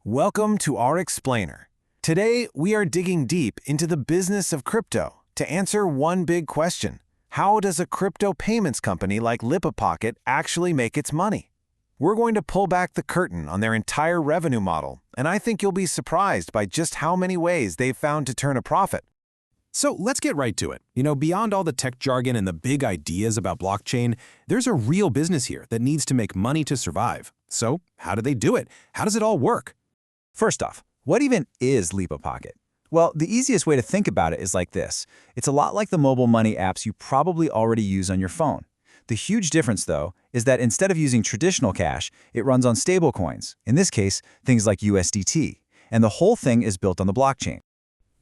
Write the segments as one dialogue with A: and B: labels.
A: Welcome to our explainer. Today, we are digging deep into the business of crypto to answer one big question. How does a crypto payments company like Lipa-Pocket actually make its money? We're going to pull back the curtain on their entire revenue model, and I think you'll be surprised by just how many ways they've found to turn a profit.
B: So let's get right to it. Beyond all the tech jargon and the big ideas about blockchain, there's a real business here that needs to make money to survive. So how do they do it? How does it all work?
C: First off, what even is Lipa-Pocket? Well, the easiest way to think about it is like this. It's a lot like the mobile money apps you probably already use on your phone. The huge difference, though, is that instead of using traditional cash, it runs on stablecoins, in this case, things like USDT, and the whole thing is built on the blockchain.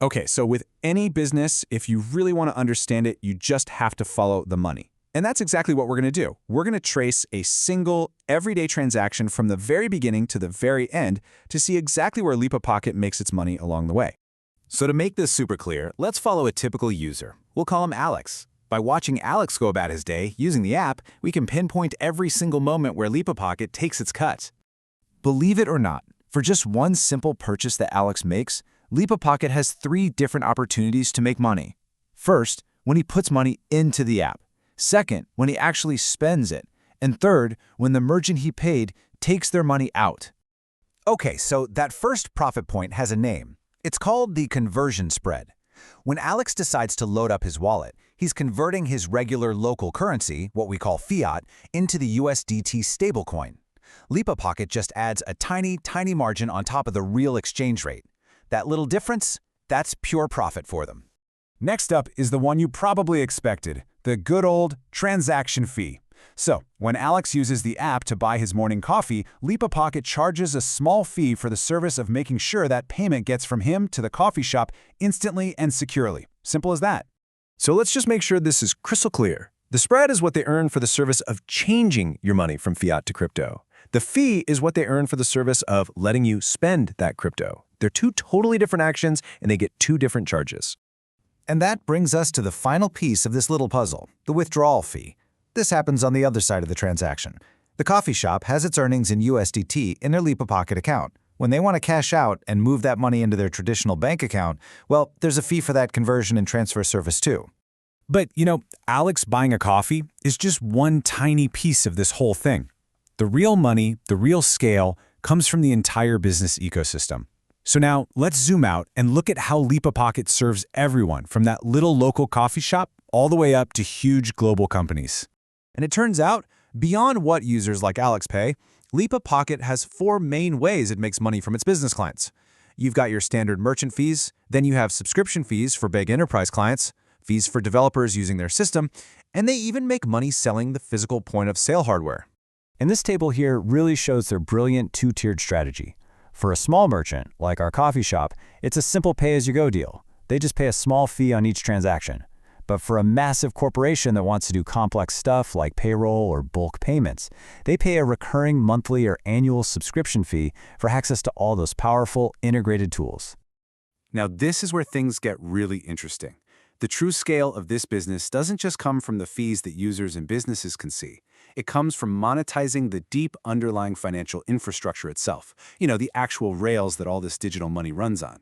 B: Okay, so with any business, if you really want to understand it, you just have to follow the money. And that's exactly what we're going to do. We're going to trace a single, everyday transaction from the very beginning to the very end to see exactly where Lipa-Pocket makes its money along the way. So to make this super clear, let's follow a typical user. We'll call him Alex. By watching Alex go about his day using the app, we can pinpoint every single moment where Lipa-Pocket takes its cut.
C: Believe it or not, for just one simple purchase that Alex makes, Lipa-Pocket has 3 different opportunities to make money. First, when he puts money into the app. Second, when he actually spends it. And third, when the merchant he paid takes their money out.
D: Okay, so that first profit point has a name. It's called the conversion spread. When Alex decides to load up his wallet, he's converting his regular local currency, what we call fiat, into the USDT stablecoin. Lipa-Pocket just adds a tiny margin on top of the real exchange rate. That little difference, that's pure profit for them.
A: Next up is the one you probably expected, the good old transaction fee. So, when Alex uses the app to buy his morning coffee, Lipa-Pocket charges a small fee for the service of making sure that payment gets from him to the coffee shop instantly and securely. Simple as that.
B: So let's just make sure this is crystal clear. The spread is what they earn for the service of changing your money from fiat to crypto. The fee is what they earn for the service of letting you spend that crypto. They're 2 totally different actions, and they get 2 different charges.
D: And that brings us to the final piece of this little puzzle, the withdrawal fee. This happens on the other side of the transaction. The coffee shop has its earnings in USDT in their Lipa-Pocket account. When they want to cash out and move that money into their traditional bank account, well, there's a fee for that conversion and transfer service too.
B: But, Alex buying a coffee is just one tiny piece of this whole thing. The real money, the real scale, comes from the entire business ecosystem. So now, let's zoom out and look at how Lipa-Pocket serves everyone from that little local coffee shop all the way up to huge global companies.
C: And it turns out, beyond what users like Alex pay, Lipa-Pocket has 4 main ways it makes money from its business clients. You've got your standard merchant fees, then you have subscription fees for big enterprise clients, fees for developers using their system, and they even make money selling the physical point-of-sale hardware.
E: And this table here really shows their brilliant 2-tiered strategy. For a small merchant, like our coffee shop, it's a simple pay-as-you-go deal. They just pay a small fee on each transaction. But for a massive corporation that wants to do complex stuff like payroll or bulk payments, they pay a recurring monthly or annual subscription fee for access to all those powerful, integrated tools.
B: Now, this is where things get really interesting. The true scale of this business doesn't just come from the fees that users and businesses can see. It comes from monetizing the deep underlying financial infrastructure itself, the actual rails that all this digital money runs on.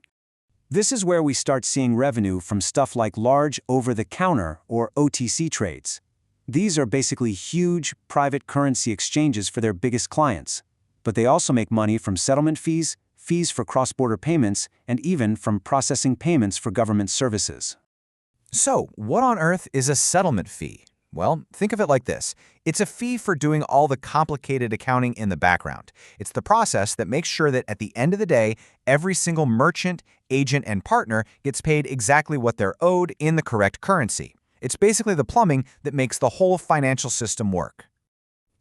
C: This is where we start seeing revenue from stuff like large over-the-counter or OTC trades. These are basically huge private currency exchanges for their biggest clients. But they also make money from settlement fees, fees for cross-border payments, and even from processing payments for government services.
D: So, what on earth is a settlement fee? Well, think of it like this. It's a fee for doing all the complicated accounting in the background. It's the process that makes sure that at the end of the day, every single merchant, agent, and partner gets paid exactly what they're owed in the correct currency. It's basically the plumbing that makes the whole financial system work.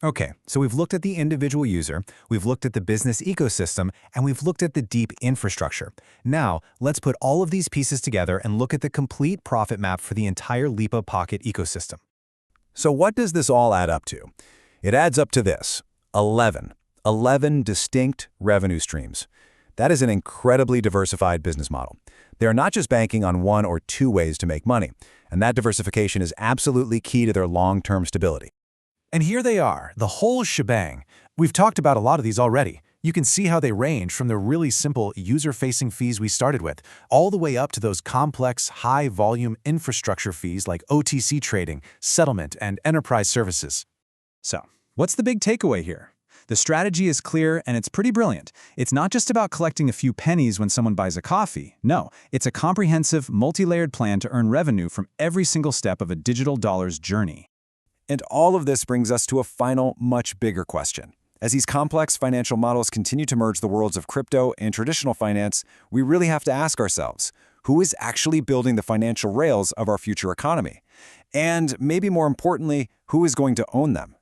A: Okay, so we've looked at the individual user, we've looked at the business ecosystem, and we've looked at the deep infrastructure. Now, let's put all of these pieces together and look at the complete profit map for the entire Lipa-Pocket ecosystem. So what does this all add up to? It adds up to this, 11 distinct revenue streams. That is an incredibly diversified business model. They are not just banking on 1 or 2 ways to make money, and that diversification is absolutely key to their long-term stability. And here they are, the whole shebang. We've talked about a lot of these already. You can see how they range from the really simple user-facing fees we started with, all the way up to those complex, high-volume infrastructure fees like OTC trading, settlement, and enterprise services.
B: So, what's the big takeaway here? The strategy is clear and it's pretty brilliant. It's not just about collecting a few pennies when someone buys a coffee. No, it's a comprehensive, multi-layered plan to earn revenue from every single step of a digital dollar's journey.
C: And all of this brings us to a final, much bigger question. As these complex financial models continue to merge the worlds of crypto and traditional finance, we really have to ask ourselves, who is actually building the financial rails of our future economy? And maybe more importantly, who is going to own them?